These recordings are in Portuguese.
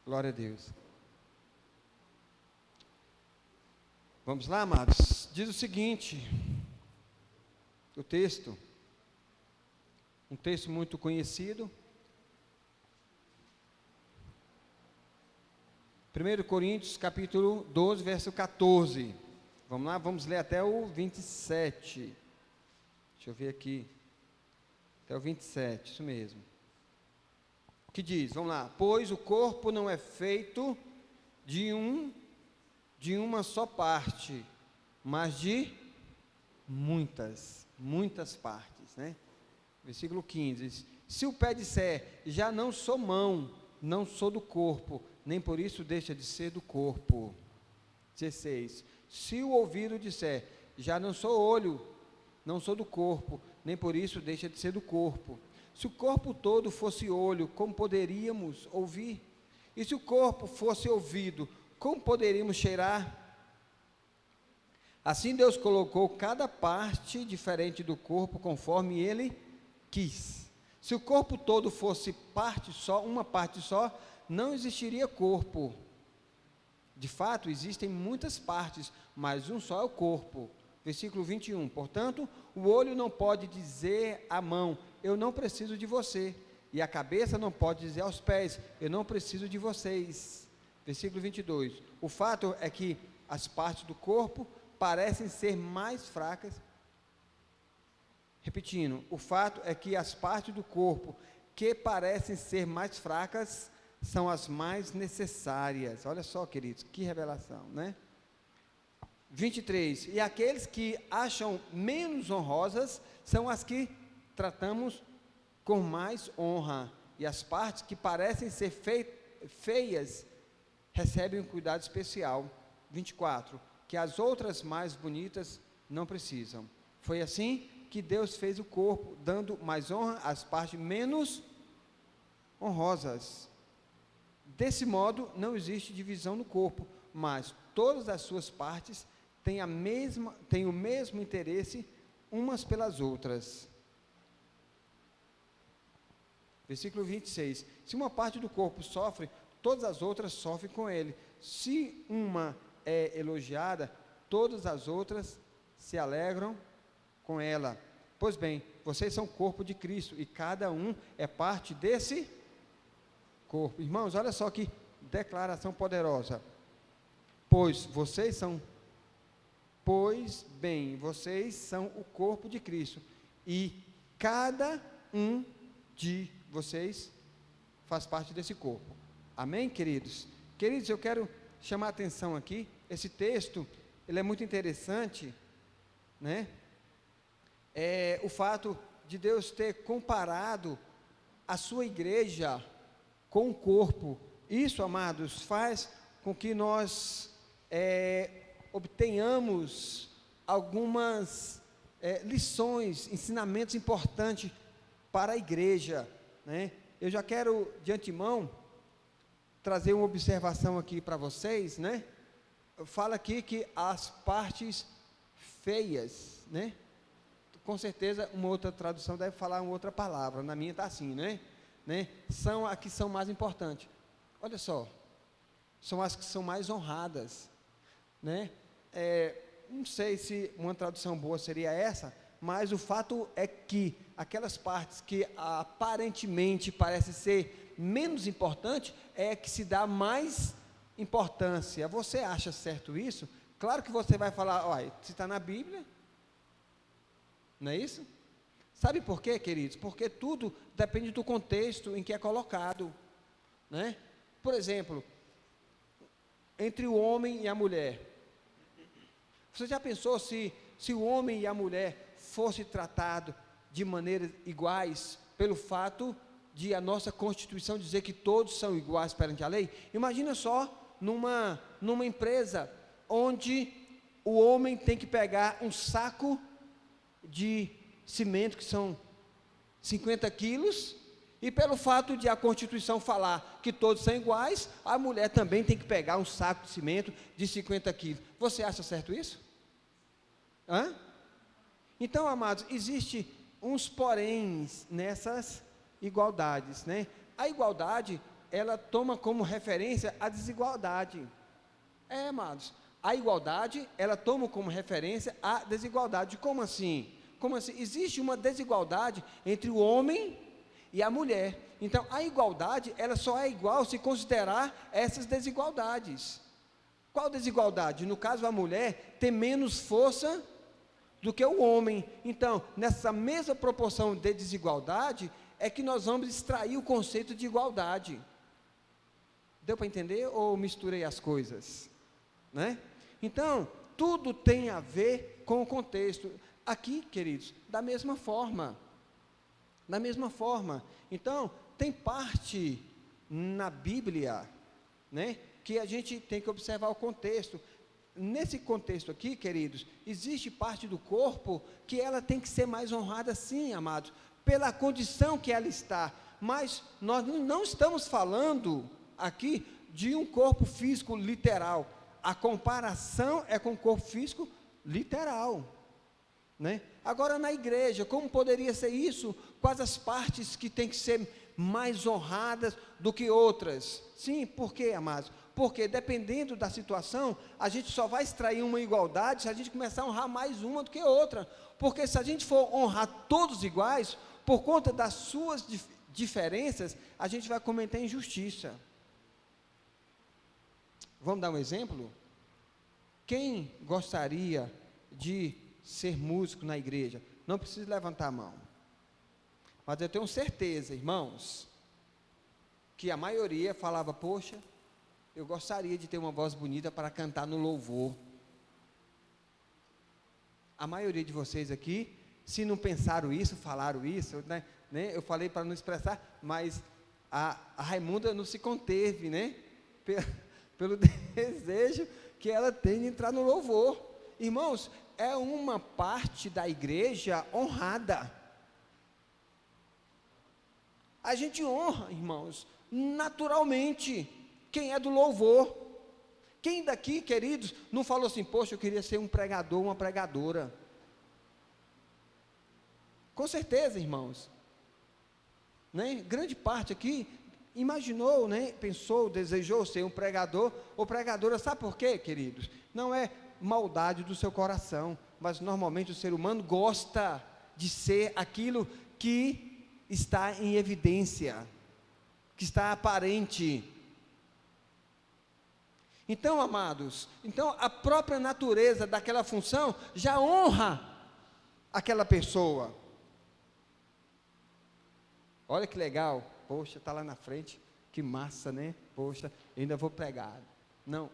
Glória a Deus. Vamos lá, amados. Diz o seguinte, o texto, um texto muito conhecido. 1 Coríntios, capítulo 12, verso 14. Vamos lá, vamos ler até o 27. Deixa eu ver aqui. Até o 27, isso mesmo. Que diz, vamos lá. Pois o corpo não é feito de uma só parte, mas de muitas partes, né? Versículo 15 diz, se o pé disser, já não sou mão, não sou do corpo, nem por isso deixa de ser do corpo. 16, se o ouvido disser, já não sou olho, não sou do corpo, nem por isso deixa de ser do corpo. Se o corpo todo fosse olho, como poderíamos ouvir? E se o corpo fosse ouvido, como poderíamos cheirar? Assim Deus colocou cada parte diferente do corpo, conforme Ele quis. Se o corpo todo fosse parte só, uma parte só, não existiria corpo. De fato, existem muitas partes, mas um só é o corpo. Versículo 21, portanto, o olho não pode dizer à mão, eu não preciso de você, e a cabeça não pode dizer aos pés, eu não preciso de vocês. Versículo 22, o fato é que as partes do corpo parecem ser mais fracas. Repetindo, o fato é que as partes do corpo que parecem ser mais fracas são as mais necessárias. Olha só, queridos, que revelação, né? 23, e aqueles que acham menos honrosas são as que tratamos com mais honra, e as partes que parecem ser feias recebem um cuidado especial. 24, que as outras mais bonitas não precisam. Foi assim que Deus fez o corpo, dando mais honra às partes menos honrosas. Desse modo, não existe divisão no corpo, mas todas as suas partes têm o mesmo interesse umas pelas outras. Versículo 26, se uma parte do corpo sofre, todas as outras sofrem com ele. Se uma é elogiada, todas as outras se alegram com ela. Pois bem, vocês são o corpo de Cristo, e cada um é parte desse corpo. Irmãos, olha só que declaração poderosa. Pois bem, vocês são o corpo de Cristo, e cada um de vocês faz parte desse corpo. Amém, queridos? Queridos, eu quero chamar a atenção aqui, esse texto, ele é muito interessante, né? O fato de Deus ter comparado a sua igreja com o corpo. Isso, amados, faz com que nós obtenhamos algumas lições, ensinamentos importantes para a igreja, né? Eu já quero, de antemão, trazer uma observação aqui para vocês, né? Fala aqui que as partes feias, né? Com certeza, uma outra tradução deve falar uma outra palavra, na minha está assim, né? São as que são mais importantes. Olha só, são as que são mais honradas, né? Não sei se uma tradução boa seria essa, mas o fato é que aquelas partes que aparentemente parecem ser menos importantes, é que se dá mais importância. Você acha certo isso? Claro que você vai falar, olha, se está na Bíblia, não é isso? Sabe por quê, queridos? Porque tudo depende do contexto em que é colocado, né? Por exemplo, entre o homem e a mulher. Você já pensou se o homem e a mulher fossem tratados de maneiras iguais, pelo fato de a nossa Constituição dizer que todos são iguais perante a lei? Imagina só, numa empresa, onde o homem tem que pegar um saco de cimento, que são 50 quilos, e pelo fato de a Constituição falar que todos são iguais, a mulher também tem que pegar um saco de cimento de 50 quilos. Você acha certo isso? Então, amados, existe uns poréns nessas igualdades, né? A igualdade ela toma como referência a desigualdade. Amados, a igualdade, ela toma como referência a desigualdade. Como assim? Como assim? Existe uma desigualdade entre o homem e a mulher. Então, a igualdade, ela só é igual se considerar essas desigualdades. Qual desigualdade? No caso, a mulher tem menos força do que o homem. Então, nessa mesma proporção de desigualdade, é que nós vamos extrair o conceito de igualdade. Deu para entender ou misturei as coisas? Né? Então, tudo tem a ver com o contexto. Aqui, queridos, da mesma forma. Da mesma forma. Então, tem parte na Bíblia, né, que a gente tem que observar o contexto. Nesse contexto aqui, queridos, existe parte do corpo que ela tem que ser mais honrada, sim, amados, pela condição que ela está. Mas nós não estamos falando aqui de um corpo físico literal. A comparação é com o corpo físico literal, né? Agora, na igreja, como poderia ser isso? Quais as partes que têm que ser mais honradas do que outras? Sim, por quê, amados? Porque dependendo da situação, a gente só vai extrair uma igualdade se a gente começar a honrar mais uma do que outra. Porque se a gente for honrar todos iguais, por conta das suas diferenças, a gente vai cometer injustiça. Vamos dar um exemplo? Quem gostaria de ser músico na igreja? Não precisa levantar a mão. Mas eu tenho certeza, irmãos, que a maioria falava, poxa, eu gostaria de ter uma voz bonita para cantar no louvor. A maioria de vocês aqui, se não pensaram isso, falaram isso, né? Eu falei para não expressar, mas a Raimunda não se conteve, né? Pelo desejo que ela tem de entrar no louvor. Irmãos, é uma parte da igreja honrada. A gente honra, irmãos, naturalmente, quem é do louvor. Quem daqui, queridos, não falou assim, poxa, eu queria ser um pregador, uma pregadora? Com certeza, irmãos. Né? Grande parte aqui imaginou, né? Pensou, desejou ser um pregador ou pregadora. Sabe por quê, queridos? Não é maldade do seu coração, mas normalmente o ser humano gosta de ser aquilo que está em evidência, que está aparente. Então, amados, a própria natureza daquela função já honra aquela pessoa. Olha que legal, poxa, está lá na frente, que massa, né? Poxa, eu ainda vou pregar. Não,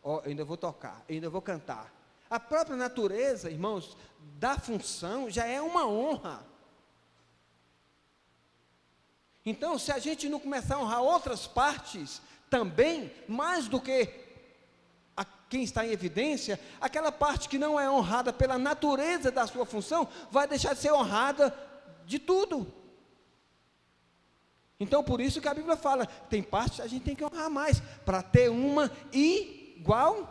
eu ainda vou tocar, eu ainda vou cantar. A própria natureza, irmãos, da função já é uma honra. Então, se a gente não começar a honrar outras partes também, mais do que quem está em evidência, aquela parte que não é honrada pela natureza da sua função, vai deixar de ser honrada de tudo. Então, por isso que a Bíblia fala, tem partes que a gente tem que honrar mais, para ter uma igualdade,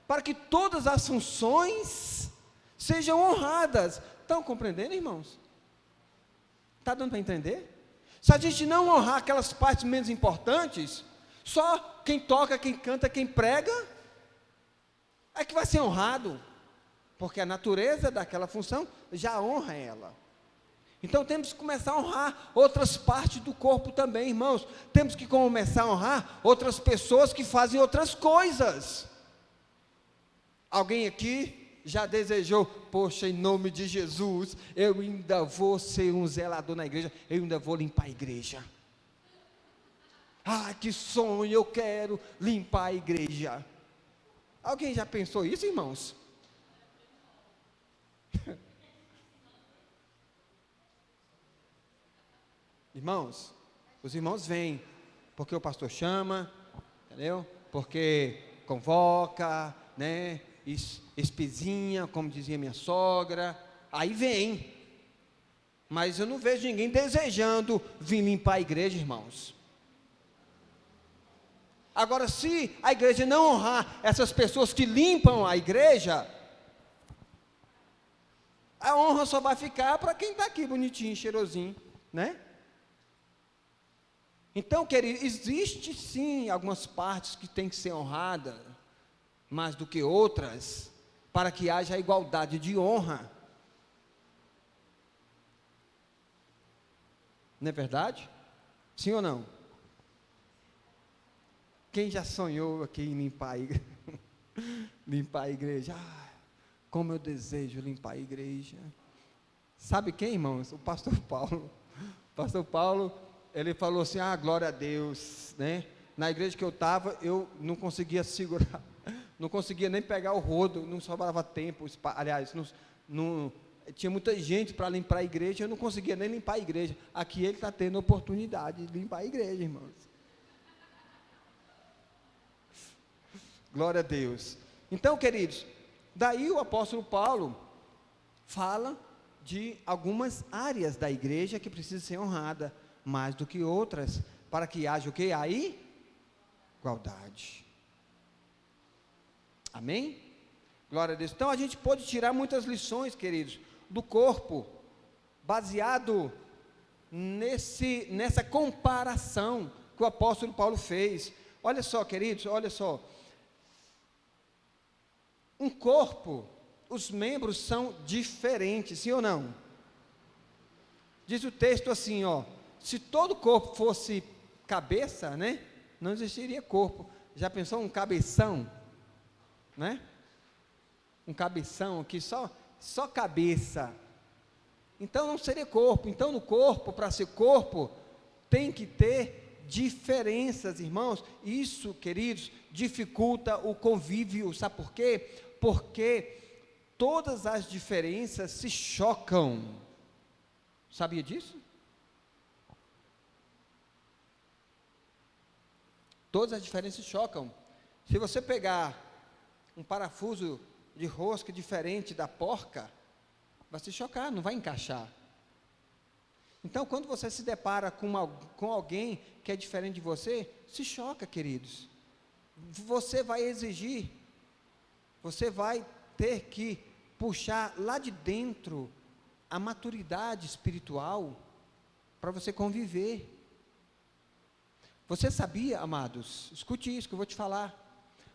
para que todas as funções sejam honradas. Estão compreendendo, irmãos? Está dando para entender? Se a gente não honrar aquelas partes menos importantes, só quem toca, quem canta, quem prega, é que vai ser honrado, porque a natureza daquela função já honra ela. Então temos que começar a honrar outras partes do corpo também, irmãos. Temos que começar a honrar outras pessoas que fazem outras coisas. Alguém aqui já desejou, poxa, em nome de Jesus, eu ainda vou ser um zelador na igreja, eu ainda vou limpar a igreja. Ah, que sonho, eu quero limpar a igreja. Alguém já pensou isso, irmãos? Irmãos, os irmãos vêm, porque o pastor chama, entendeu? Porque convoca, né? Espezinha, como dizia minha sogra, aí vem. Mas eu não vejo ninguém desejando vir limpar a igreja, irmãos. Agora, se a igreja não honrar essas pessoas que limpam a igreja, a honra só vai ficar para quem está aqui bonitinho, cheirosinho, né? Então, querido, existe sim algumas partes que têm que ser honradas, mais do que outras, para que haja igualdade de honra. Não é verdade? Sim ou não? Quem já sonhou aqui em limpar a igreja? Limpar a igreja? Ah, como eu desejo limpar a igreja. Sabe quem, irmãos? O pastor Paulo. O pastor Paulo, ele falou assim, glória a Deus, né? Na igreja que eu estava, eu não conseguia segurar, não conseguia nem pegar o rodo, não sobrava tempo, aliás, tinha muita gente para limpar a igreja, eu não conseguia nem limpar a igreja. Aqui ele está tendo oportunidade de limpar a igreja, irmãos. Glória a Deus. Então, queridos, daí o apóstolo Paulo fala de algumas áreas da igreja que precisam ser honradas, mais do que outras, para que haja o que? Aí, igualdade. Amém? Glória a Deus. Então a gente pode tirar muitas lições, queridos, do corpo, baseado nessa comparação que o apóstolo Paulo fez. Olha só, queridos, olha só. Um corpo, os membros são diferentes, sim ou não? Diz o texto assim, se todo corpo fosse cabeça, né, não existiria corpo. Já pensou um cabeção, né? Um cabeção aqui, só cabeça. Então não seria corpo. Então no corpo, para ser corpo, tem que ter diferenças, irmãos. Isso, queridos, dificulta o convívio. Sabe por quê? Porque todas as diferenças se chocam. Sabia disso? Todas as diferenças chocam. Se você pegar um parafuso de rosca diferente da porca, vai se chocar, não vai encaixar. Então, quando você se depara com alguém que é diferente de você, se choca, queridos. Você vai exigir, você vai ter que puxar lá de dentro a maturidade espiritual para você conviver. Você sabia, amados, escute isso que eu vou te falar.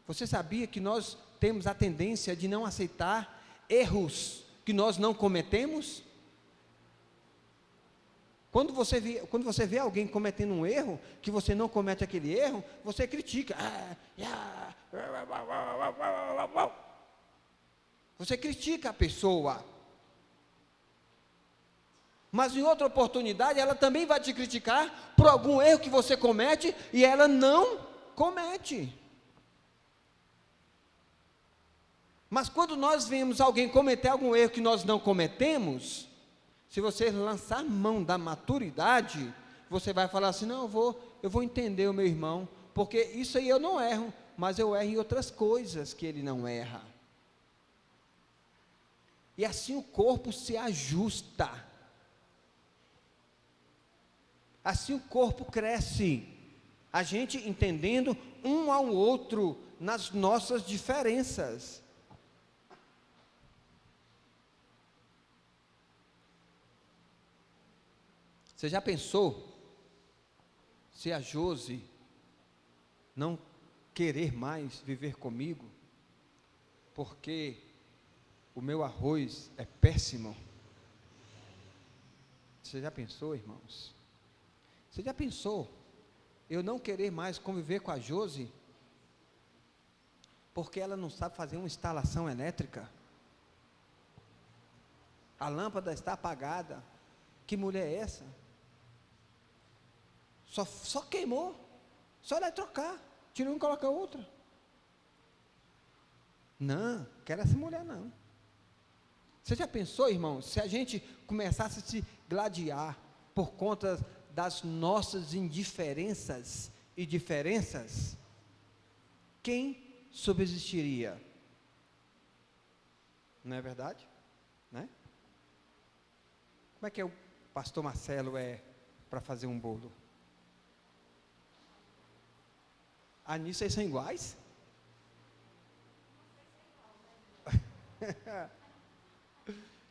Você sabia que nós temos a tendência de não aceitar erros que nós não cometemos? Quando você vê alguém cometendo um erro, que você não comete aquele erro, você critica. Você critica a pessoa. Mas em outra oportunidade, ela também vai te criticar por algum erro que você comete e ela não comete. Mas quando nós vemos alguém cometer algum erro que nós não cometemos, se você lançar mão da maturidade, você vai falar assim, não, eu vou entender o meu irmão, porque isso aí eu não erro, mas eu erro em outras coisas que ele não erra. E assim o corpo se ajusta. Assim o corpo cresce. A gente entendendo um ao outro nas nossas diferenças. Você já pensou se a Josi não querer mais viver comigo, porque o meu arroz é péssimo? Você já pensou, irmãos? Você já pensou eu não querer mais conviver com a Josi, porque ela não sabe fazer uma instalação elétrica? A lâmpada está apagada. Que mulher é essa? Só queimou, só vai trocar, tira uma e coloca outra. Não, quero essa mulher não. Você já pensou, irmão, se a gente começasse a se gladiar por conta das nossas indiferenças e diferenças, quem subsistiria? Não é verdade? Né? Como é que o pastor Marcelo é para fazer um bolo? Nisso eles são iguais?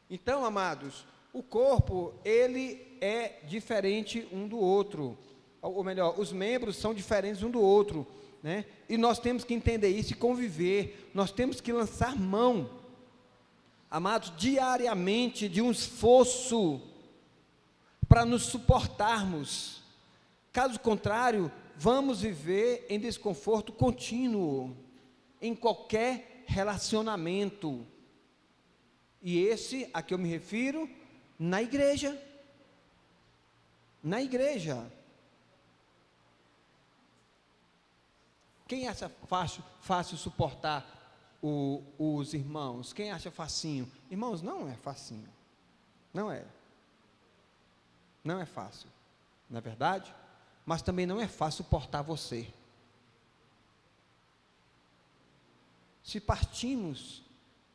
Então, amados, o corpo, ele é diferente um do outro. ou melhor, os membros são diferentes um do outro, né? E nós temos que entender isso e conviver, nós temos que lançar mão, amados, diariamente de um esforço para nos suportarmos. Caso contrário, vamos viver em desconforto contínuo, em qualquer relacionamento. E esse a que eu me refiro, na igreja. Na igreja. Quem acha fácil suportar os irmãos? Quem acha facinho? Irmãos, não é facinho. Não é. Não é fácil. Não é verdade? Mas também não é fácil suportar você. Se partimos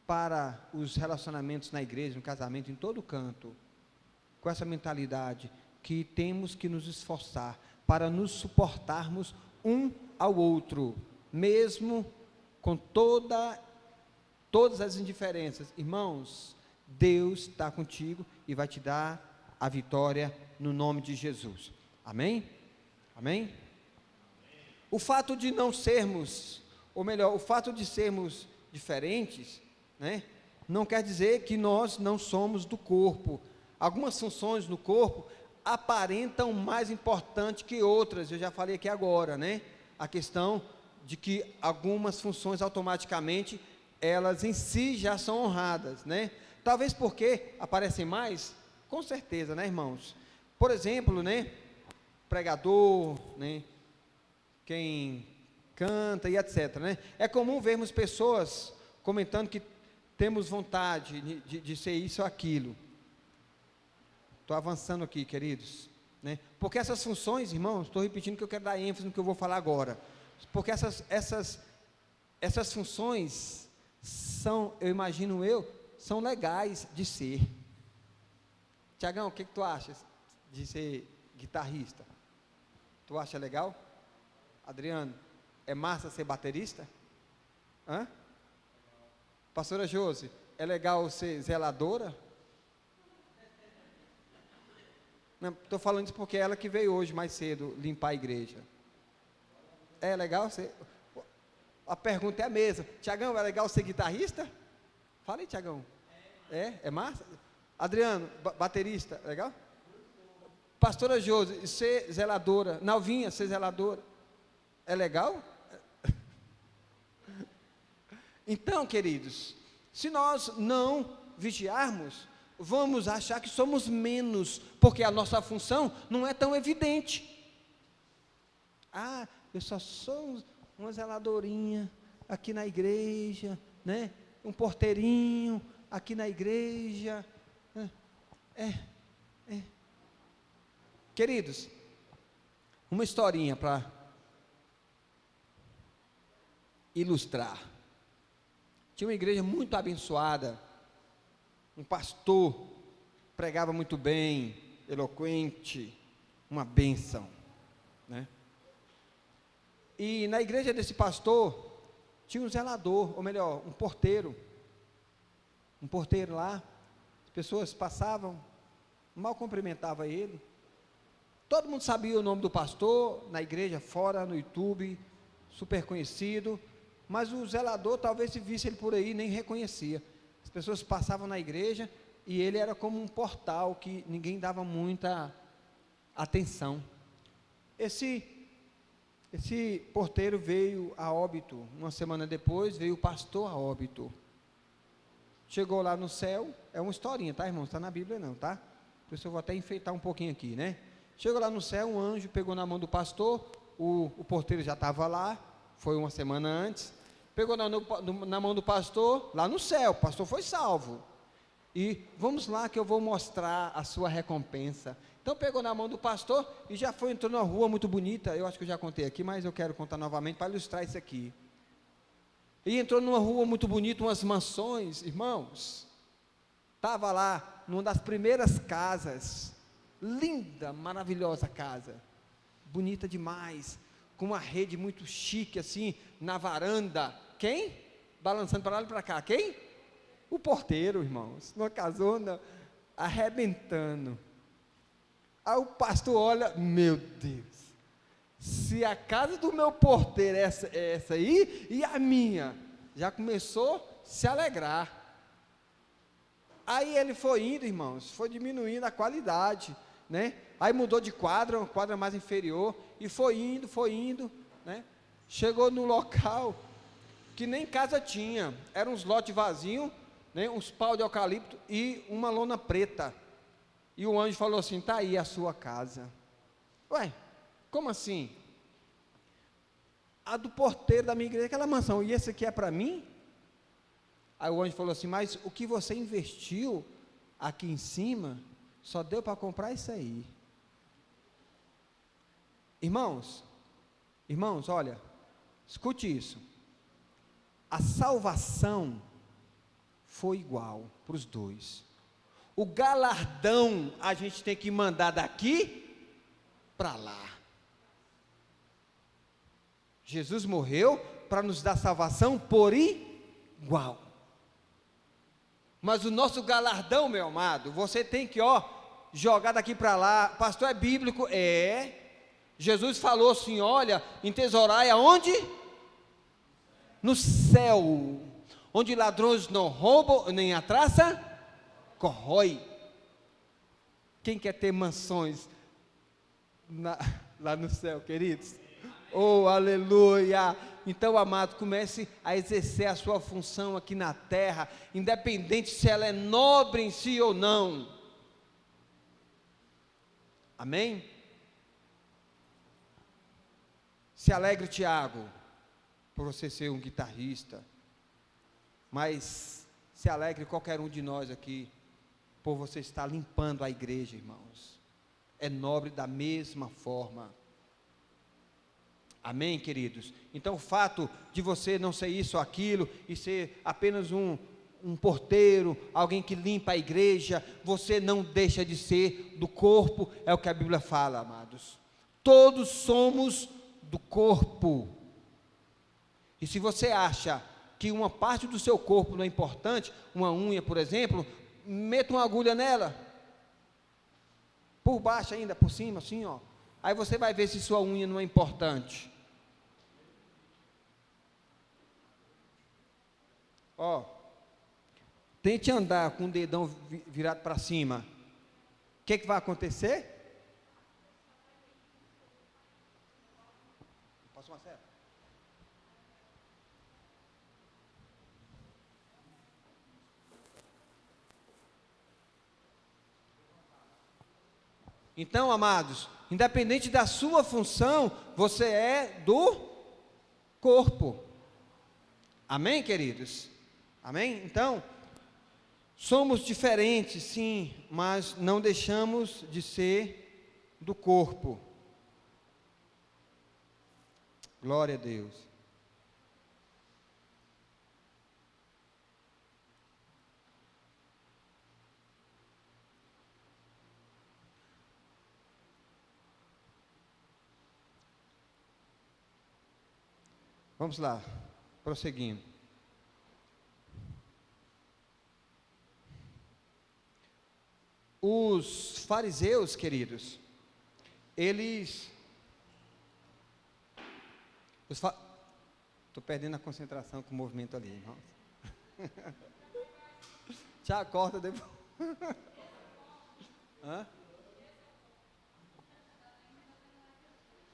para os relacionamentos na igreja, no casamento, em todo canto, com essa mentalidade que temos que nos esforçar para nos suportarmos um ao outro, mesmo com todas as indiferenças. Irmãos, Deus está contigo e vai te dar a vitória no nome de Jesus. Amém? Amém? O fato de não sermos, ou melhor, o fato de sermos diferentes, né, não quer dizer que nós não somos do corpo. Algumas funções no corpo aparentam mais importantes que outras. Eu já falei aqui agora, né? A questão de que algumas funções automaticamente, elas em si já são honradas, né? Talvez porque aparecem mais, com certeza, né, irmãos? Por exemplo, né, pregador, né, quem canta e etc, né? É comum vermos pessoas comentando que temos vontade de ser isso ou aquilo. Estou avançando aqui, queridos, né? Porque essas funções, irmãos, estou repetindo que eu quero dar ênfase no que eu vou falar agora, porque essas funções são, eu imagino são legais de ser. Tiagão, o que tu achas de ser guitarrista? Tu acha legal? Adriano, é massa ser baterista? Hã? Pastora Josi, é legal ser zeladora? Estou falando isso porque é ela que veio hoje mais cedo limpar a igreja. É legal ser? A pergunta é a mesma. Tiagão, é legal ser guitarrista? Fala aí, Tiagão. É massa? Adriano, baterista, é legal? Pastora Josi, ser zeladora. Nalvinha, ser zeladora. É legal? Então, queridos, se nós não vigiarmos, vamos achar que somos menos, porque a nossa função não é tão evidente. Ah, eu só sou uma zeladorinha aqui na igreja, né? Um porteirinho aqui na igreja. Queridos, uma historinha para ilustrar. Tinha uma igreja muito abençoada, um pastor pregava muito bem, eloquente, uma bênção, né? E na igreja desse pastor tinha um zelador, ou melhor, um porteiro lá. As pessoas passavam, mal cumprimentava ele. Todo mundo sabia o nome do pastor, na igreja, fora, no YouTube, super conhecido, mas o zelador, talvez se visse ele por aí, nem reconhecia. As pessoas passavam na igreja e ele era como um portal que ninguém dava muita atenção. Esse porteiro veio a óbito, uma semana depois veio o pastor a óbito. Chegou lá no céu, é uma historinha, tá, irmão? Está na Bíblia não, tá? Por isso eu vou até enfeitar um pouquinho aqui, né? Chegou lá no céu, um anjo pegou na mão do pastor, o porteiro já estava lá, foi uma semana antes, pegou na mão do pastor, lá no céu, o pastor foi salvo, e vamos lá que eu vou mostrar a sua recompensa. Então pegou na mão do pastor, e já foi, entrou numa rua muito bonita, eu acho que eu já contei aqui, mas eu quero contar novamente, para ilustrar isso aqui, e entrou numa rua muito bonita, umas mansões, irmãos, estava lá, numa das primeiras casas, linda, maravilhosa casa, bonita demais, com uma rede muito chique assim, na varanda. Quem? Balançando para lá e para cá, quem? O porteiro, irmãos, numa casona, arrebentando. Aí o pastor olha, meu Deus, se a casa do meu porteiro é essa aí, e a minha, já começou a se alegrar. Aí ele foi indo, irmãos, foi diminuindo a qualidade, né? Aí mudou de quadra, uma quadra mais inferior, e foi indo, né? Chegou no local que nem casa tinha, eram uns lotes vazios, né? Uns pau de eucalipto e uma lona preta. E o anjo falou assim: está aí a sua casa. Ué, como assim? A do porteiro da minha igreja, aquela mansão, e esse aqui é para mim? Aí o anjo falou assim: mas o que você investiu aqui em cima, só deu para comprar isso aí. Irmãos, olha, escute isso. A salvação foi igual para os dois. O galardão a gente tem que mandar daqui para lá. Jesus morreu para nos dar salvação por igual. Mas o nosso galardão, meu amado, você tem que, jogar daqui para lá. Pastor, é bíblico? É. Jesus falou assim: olha, entesourai aonde? No céu, onde ladrões não roubam, nem a traça corrói. Quem quer ter mansões lá no céu, queridos? Oh, aleluia! Então, amado, comece a exercer a sua função aqui na terra, independente se ela é nobre em si ou não. Amém? Se alegre, Tiago, por você ser um guitarrista, mas se alegre qualquer um de nós aqui, por você estar limpando a igreja, irmãos. É nobre da mesma forma. Amém, queridos? Então o fato de você não ser isso ou aquilo, e ser apenas um porteiro, alguém que limpa a igreja, você não deixa de ser do corpo, é o que a Bíblia fala, amados. Todos somos do corpo. E se você acha que uma parte do seu corpo não é importante, uma unha, por exemplo, meta uma agulha nela, por baixo ainda, por cima, assim, aí você vai ver se sua unha não é importante. Tente andar com o dedão virado para cima. O que vai acontecer? Posso uma seta? Então, amados, independente da sua função, você é do corpo. Amém, queridos? Amém? Então, somos diferentes, sim, mas não deixamos de ser do corpo. Glória a Deus. Vamos lá, prosseguindo. Os fariseus, queridos, eles... Estou perdendo a concentração com o movimento ali, irmãos. Já corta depois. Hã?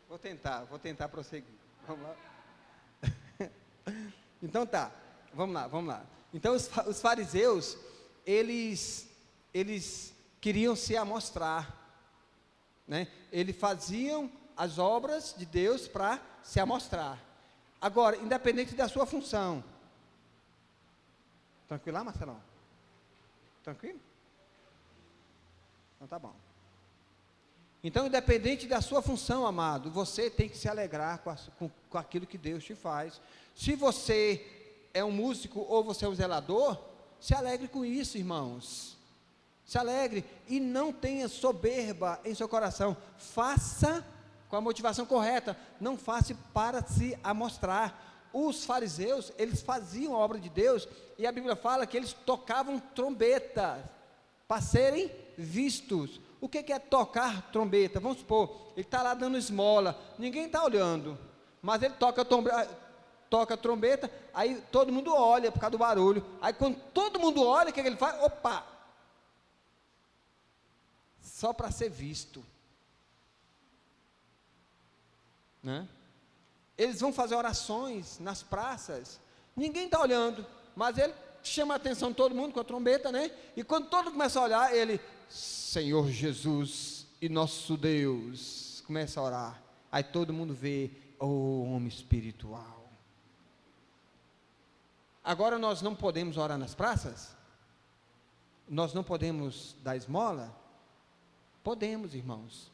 Vou tentar prosseguir. Vamos lá. Então tá, vamos lá. Então os fariseus, eles queriam se amostrar, né? Eles faziam as obras de Deus para se amostrar. Agora, independente da sua função. Tranquilo lá, Marcelão? Tranquilo? Então tá bom. Então, independente da sua função, amado, você tem que se alegrar com aquilo que Deus te faz. Se você é um músico ou você é um zelador, se alegre com isso, irmãos. Se alegre e não tenha soberba em seu coração. Faça com a motivação correta, não faça para se amostrar. Os fariseus, eles faziam a obra de Deus, e a Bíblia fala que eles tocavam trombeta para serem vistos. O que é tocar trombeta? Vamos supor, ele está lá dando esmola, ninguém está olhando, mas ele toca a trombeta, aí todo mundo olha por causa do barulho. Aí quando todo mundo olha, o que ele faz? Opa! Só para ser visto. Né? Eles vão fazer orações nas praças, ninguém está olhando, mas ele chama a atenção de todo mundo com a trombeta, né? E quando todo mundo começa a olhar, ele, Senhor Jesus e nosso Deus, começa a orar. Aí todo mundo vê, homem espiritual. Agora nós não podemos orar nas praças? Nós não podemos dar esmola? Podemos, irmãos.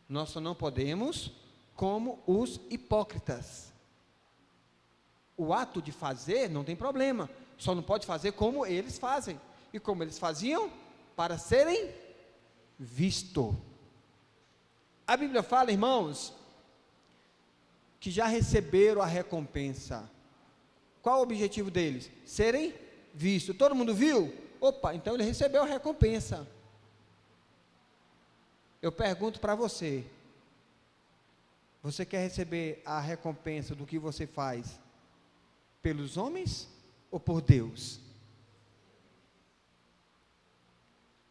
Nós só não podemos como os hipócritas. O ato de fazer não tem problema, só não pode fazer como eles fazem. E como eles faziam? Para serem vistos. A Bíblia fala, irmãos, que já receberam a recompensa. Qual o objetivo deles? Serem vistos. Todo mundo viu? Opa, então ele recebeu a recompensa. Eu pergunto para você, você quer receber a recompensa do que você faz pelos homens ou por Deus?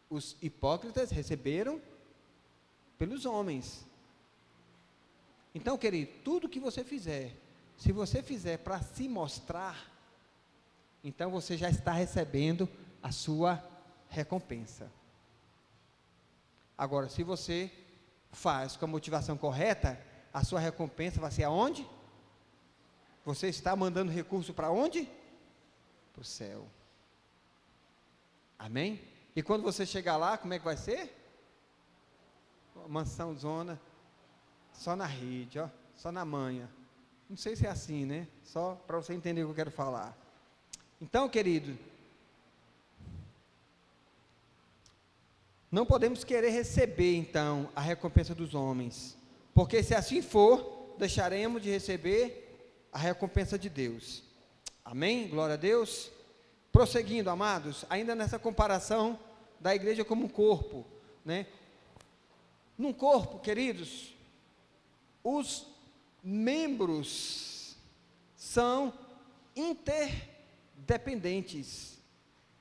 Os hipócritas receberam pelos homens. Então, querido, tudo que você fizer, se você fizer para se mostrar, então você já está recebendo a sua recompensa. Agora, se você faz com a motivação correta, a sua recompensa vai ser aonde? Você está mandando recurso para onde? Para o céu. Amém? E quando você chegar lá, como é que vai ser? Mansão zona, só na rede, ó, só na manha. Não sei se é assim, né? Só para você entender o que eu quero falar. Então, querido, não podemos querer receber, então, a recompensa dos homens, porque se assim for, deixaremos de receber a recompensa de Deus. Amém? Glória a Deus. Prosseguindo, amados, ainda nessa comparação da igreja como um corpo, né? Num corpo, queridos, os membros são interdependentes.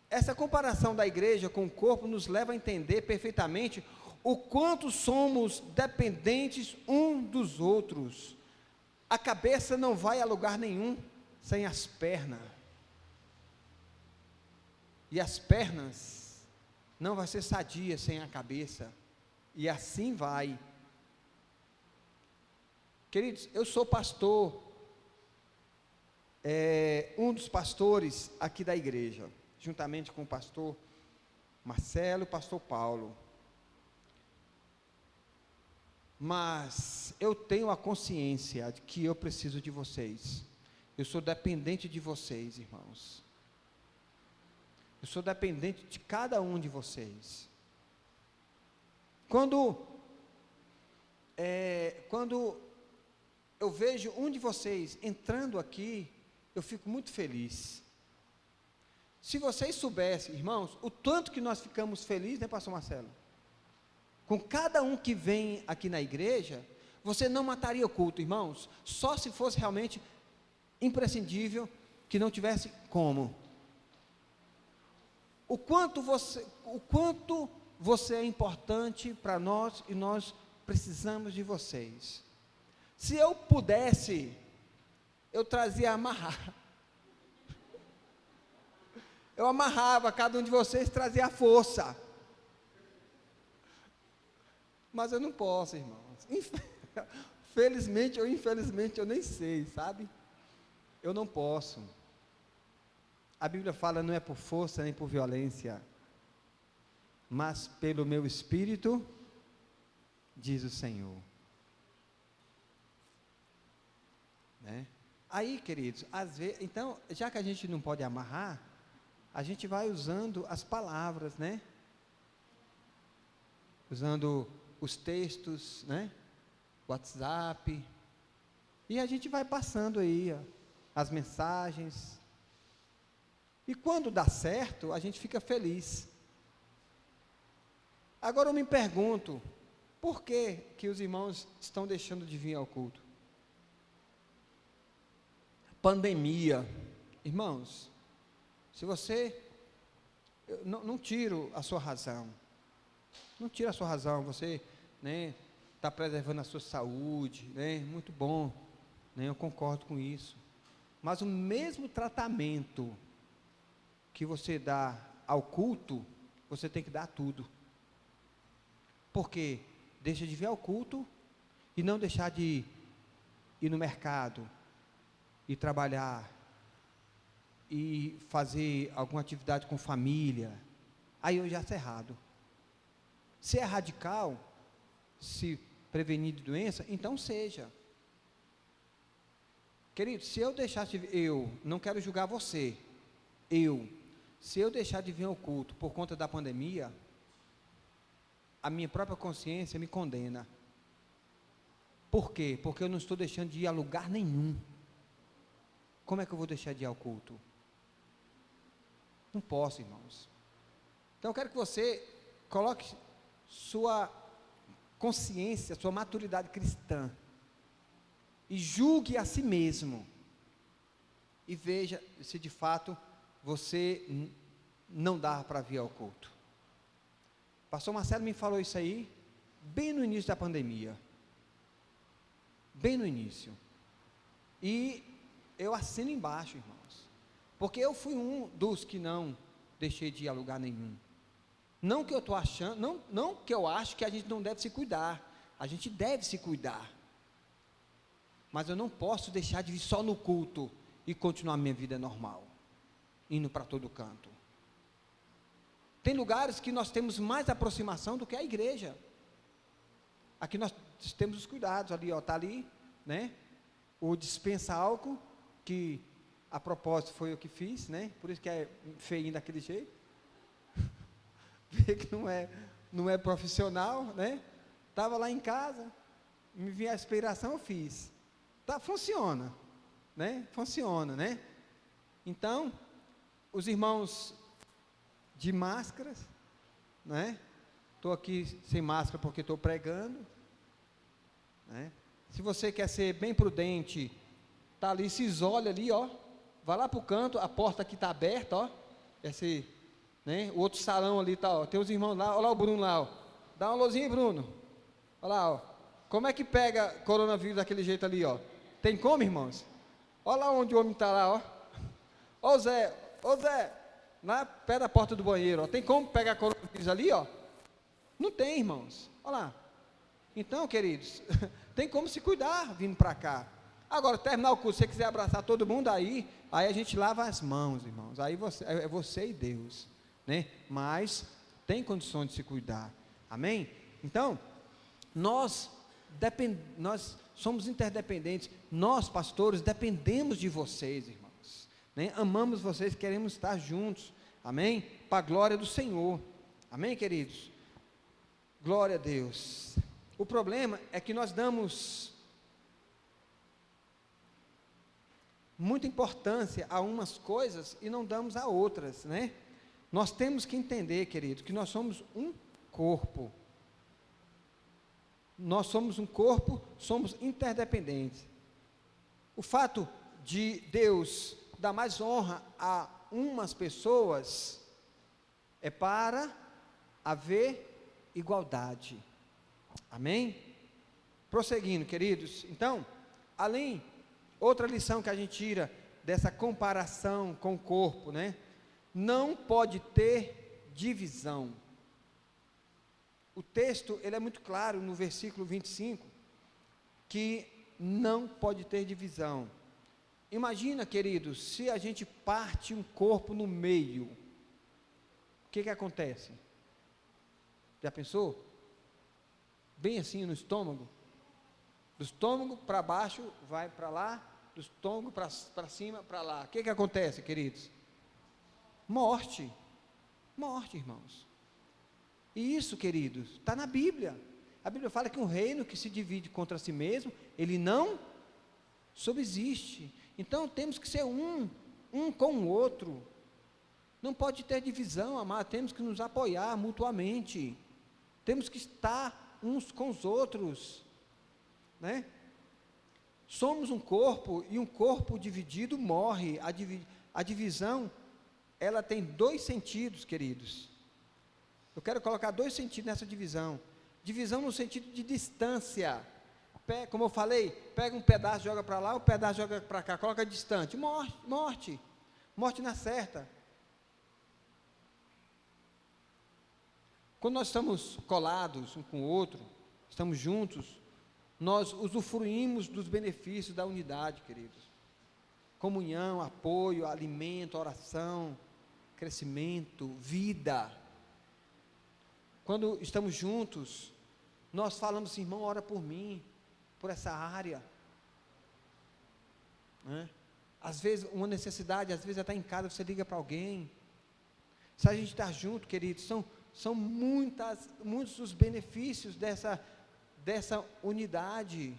Essa comparação da igreja com o corpo nos leva a entender perfeitamente o quanto somos dependentes um dos outros. A cabeça não vai a lugar nenhum sem as pernas. E as pernas não vai ser sadia sem a cabeça. E assim vai. Queridos, eu sou pastor, um dos pastores aqui da igreja, juntamente com o pastor Marcelo e o pastor Paulo. Mas eu tenho a consciência de que eu preciso de vocês. Eu sou dependente de vocês, irmãos. Eu sou dependente de cada um de vocês. Quando eu vejo um de vocês entrando aqui, eu fico muito feliz. Se vocês soubessem, irmãos, o tanto que nós ficamos felizes, né, pastor Marcelo? Com cada um que vem aqui na igreja, você não mataria o culto, irmãos, só se fosse realmente imprescindível, que não tivesse como. O quanto você é importante para nós e nós precisamos de vocês. Se eu pudesse, eu trazia amarrar. Eu amarrava cada um de vocês, trazia a força. Mas eu não posso, irmãos. Felizmente ou infelizmente, eu nem sei, sabe? Eu não posso. A Bíblia fala, não é por força nem por violência, mas pelo meu Espírito, diz o Senhor. Né? Aí, queridos, às vezes, então, já que a gente não pode amarrar, a gente vai usando as palavras, né? Usando os textos, né? WhatsApp, e a gente vai passando aí, ó, as mensagens, e quando dá certo, a gente fica feliz. Agora eu me pergunto, por que que os irmãos estão deixando de vir ao culto? Pandemia. Irmãos, se você, não tiro a sua razão, não tira a sua razão, você, né, está preservando a sua saúde, né, muito bom, né, eu concordo com isso, mas o mesmo tratamento que você dá ao culto, você tem que dar a tudo, porque deixa de vir ao culto e não deixar de ir no mercado, e trabalhar, e fazer alguma atividade com família, aí eu já acho errado. Se é radical, se prevenir de doença, então seja. Querido, se eu deixasse de, eu não quero julgar você, se eu deixar de vir ao culto por conta da pandemia, a minha própria consciência me condena. Por quê? Porque eu não estou deixando de ir a lugar nenhum. Como é que eu vou deixar de ir ao culto? Não posso, irmãos. Então eu quero que você coloque sua consciência, sua maturidade cristã, e julgue a si mesmo, e veja se de fato você não dá para vir ao culto. Pastor Marcelo me falou isso aí, bem no início da pandemia, bem no início, e eu assino embaixo, irmãos, porque eu fui um dos que não deixei de ir a lugar nenhum. Não que eu estou achando, não que eu acho que a gente não deve se cuidar, a gente deve se cuidar, mas eu não posso deixar de vir só no culto e continuar minha vida normal, indo para todo canto. Tem lugares que nós temos mais aproximação do que a igreja. Aqui nós temos os cuidados, ali, ó, está ali, né, o dispensa álcool, que a propósito foi eu que fiz, né, por isso que é feinho daquele jeito, vê que não é profissional, né, estava lá em casa, me vinha a inspiração, eu fiz, tá, funciona, né, então, os irmãos de máscaras, né, estou aqui sem máscara porque estou pregando, né, se você quer ser bem prudente, está ali, se isole ali, ó, vai lá para o canto, a porta aqui está aberta, ó, esse, né, o outro salão ali está, ó, tem os irmãos lá, olha lá o Bruno lá, ó, dá uma luzinha, Bruno, olha lá, ó, como é que pega coronavírus daquele jeito ali, ó, tem como, irmãos? Olha lá onde o homem está lá, ó, ô Zé, lá perto da porta do banheiro, ó, tem como pegar coronavírus ali, ó? Não tem, irmãos, olha lá. Então, queridos, tem como se cuidar vindo para cá. Agora, terminar o curso, se você quiser abraçar todo mundo aí a gente lava as mãos, irmãos, aí é você e Deus, né? Mas tem condições de se cuidar, amém? Então, nós somos interdependentes, nós pastores dependemos de vocês, irmãos, né? Amamos vocês, queremos estar juntos, amém? Para a glória do Senhor, amém, queridos? Glória a Deus. O problema é que nós damos muita importância a umas coisas e não damos a outras, né? Nós temos que entender, queridos, que nós somos um corpo. Nós somos um corpo, somos interdependentes. O fato de Deus dar mais honra a umas pessoas é para haver igualdade. Amém? Prosseguindo, queridos, então, outra lição que a gente tira dessa comparação com o corpo, né? Não pode ter divisão. O texto, ele é muito claro no versículo 25, que não pode ter divisão. Imagina, queridos, se a gente parte um corpo no meio, o que acontece? Já pensou? Bem assim no estômago, do estômago para baixo, vai para lá, do estômago para cima, para lá, o que acontece, queridos? Morte, irmãos, e isso, queridos, está na Bíblia, a Bíblia fala que um reino que se divide contra si mesmo, ele não subsiste, então temos que ser um com o outro, não pode ter divisão, amado, temos que nos apoiar mutuamente, temos que estar uns com os outros, né? Somos um corpo, e um corpo dividido morre. A divisão, ela tem 2 sentidos, queridos. Eu quero colocar 2 sentidos nessa divisão. Divisão no sentido de distância. Como eu falei, pega um pedaço, joga para lá, um pedaço joga para cá, coloca distante. Morte na certa. Quando nós estamos colados um com o outro, estamos juntos, nós usufruímos dos benefícios da unidade, queridos. Comunhão, apoio, alimento, oração, crescimento, vida. Quando estamos juntos, nós falamos assim, irmão, ora por mim, por essa área, né? Às vezes uma necessidade, às vezes até em casa você liga para alguém. Se a gente está junto, queridos, são muitos os benefícios dessa unidade.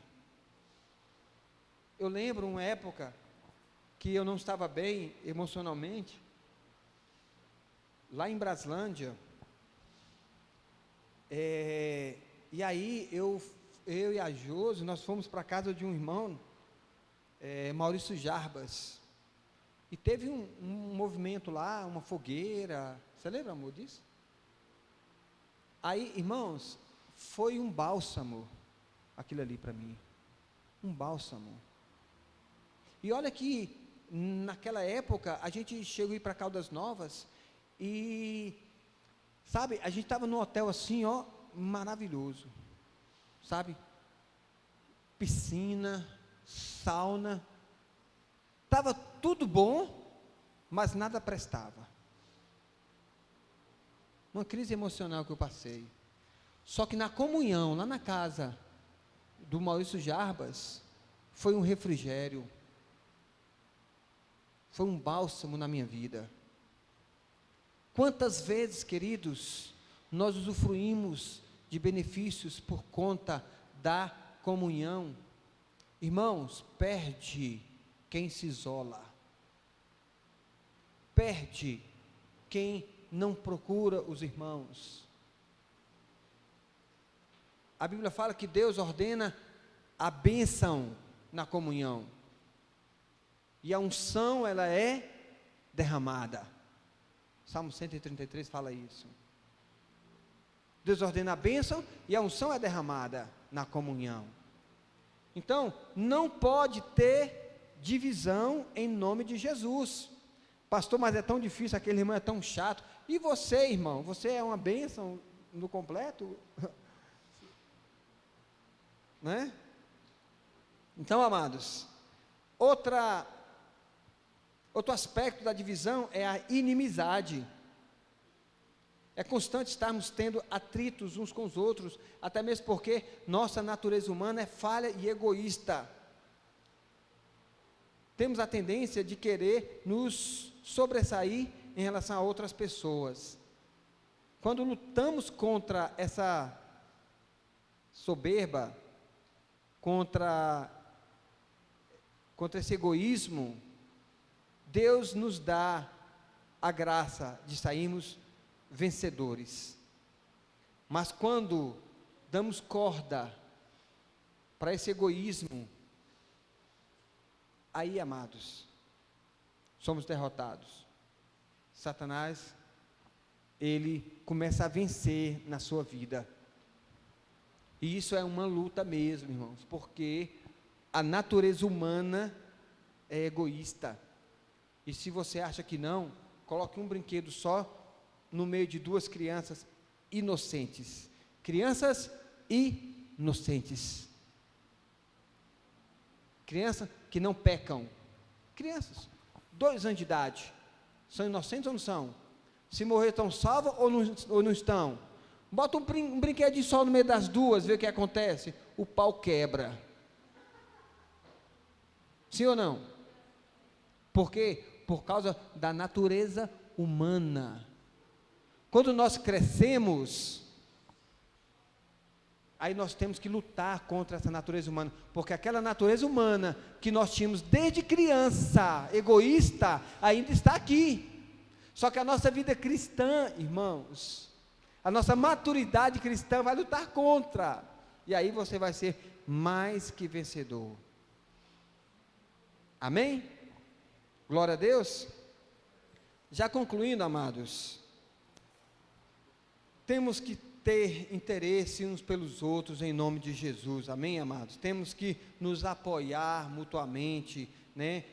Eu lembro uma época que eu não estava bem emocionalmente, lá em Braslândia, e aí eu e a Josi, nós fomos para a casa de um irmão, Maurício Jarbas, e teve um movimento lá, uma fogueira. Você lembra, amor, disso? Aí, irmãos, foi um bálsamo aquilo ali para mim, um bálsamo. E olha que naquela época a gente chegou a ir para Caldas Novas e, sabe, a gente estava num hotel assim, ó, maravilhoso, sabe, piscina, sauna, estava tudo bom, mas nada prestava. Uma crise emocional que eu passei. Só que na comunhão, lá na casa do Maurício Jarbas, foi um refrigério, foi um bálsamo na minha vida. Quantas vezes, queridos, nós usufruímos de benefícios por conta da comunhão? Irmãos, perde quem se isola, perde quem não procura os irmãos. A Bíblia fala que Deus ordena a bênção na comunhão, e a unção, ela é derramada. Salmo 133 fala isso. Deus ordena a bênção e a unção é derramada na comunhão. Então, não pode ter divisão em nome de Jesus. Pastor, mas é tão difícil, aquele irmão é tão chato. E você, irmão, você é uma bênção no completo? Né? Então, amados, outro aspecto da divisão é a inimizade. É constante estarmos tendo atritos uns com os outros, até mesmo porque nossa natureza humana é falha e egoísta. Temos a tendência de querer nos sobressair em relação a outras pessoas. Quando lutamos contra essa soberba, contra esse egoísmo, Deus nos dá a graça de sairmos vencedores. Mas quando damos corda para esse egoísmo, aí, amados, somos derrotados. Satanás, ele começa a vencer na sua vida. E isso é uma luta mesmo, irmãos, porque a natureza humana é egoísta. E se você acha que não, coloque um brinquedo só no meio de 2 crianças inocentes. Crianças inocentes. Crianças que não pecam. Crianças, 2 anos de idade. São inocentes ou não são? Se morrer, estão salvos ou não estão? Bota um brinquedinho só no meio das 2, vê o que acontece. O pau quebra. Sim ou não? Por quê? Por causa da natureza humana. Quando nós crescemos, aí nós temos que lutar contra essa natureza humana, porque aquela natureza humana que nós tínhamos desde criança, egoísta, ainda está aqui. Só que a nossa vida cristã, irmãos, A nossa maturidade cristã vai lutar contra. E aí você vai ser mais que vencedor. Amém? Glória a Deus. Já concluindo, amados, temos que ter interesse uns pelos outros em nome de Jesus, amém, amados? Temos que nos apoiar mutuamente, né?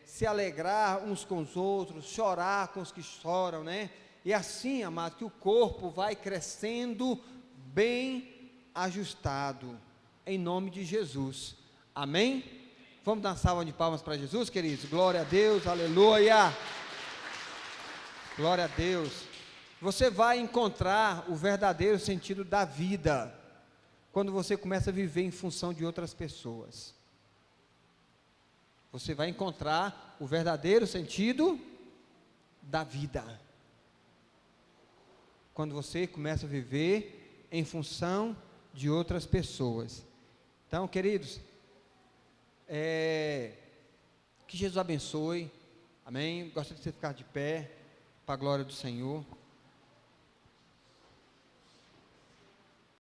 Se alegrar uns com os outros, chorar com os que choram, né? E assim, amados, que o corpo vai crescendo bem ajustado, em nome de Jesus, amém? Vamos dar uma salva de palmas para Jesus, queridos? Glória a Deus, aleluia! Glória a Deus. Você vai encontrar o verdadeiro sentido da vida quando você começa a viver em função de outras pessoas. Você vai encontrar o verdadeiro sentido da vida quando você começa a viver em função de outras pessoas. Então, queridos, que Jesus abençoe. Amém. Gostaria de você ficar de pé para a glória do Senhor.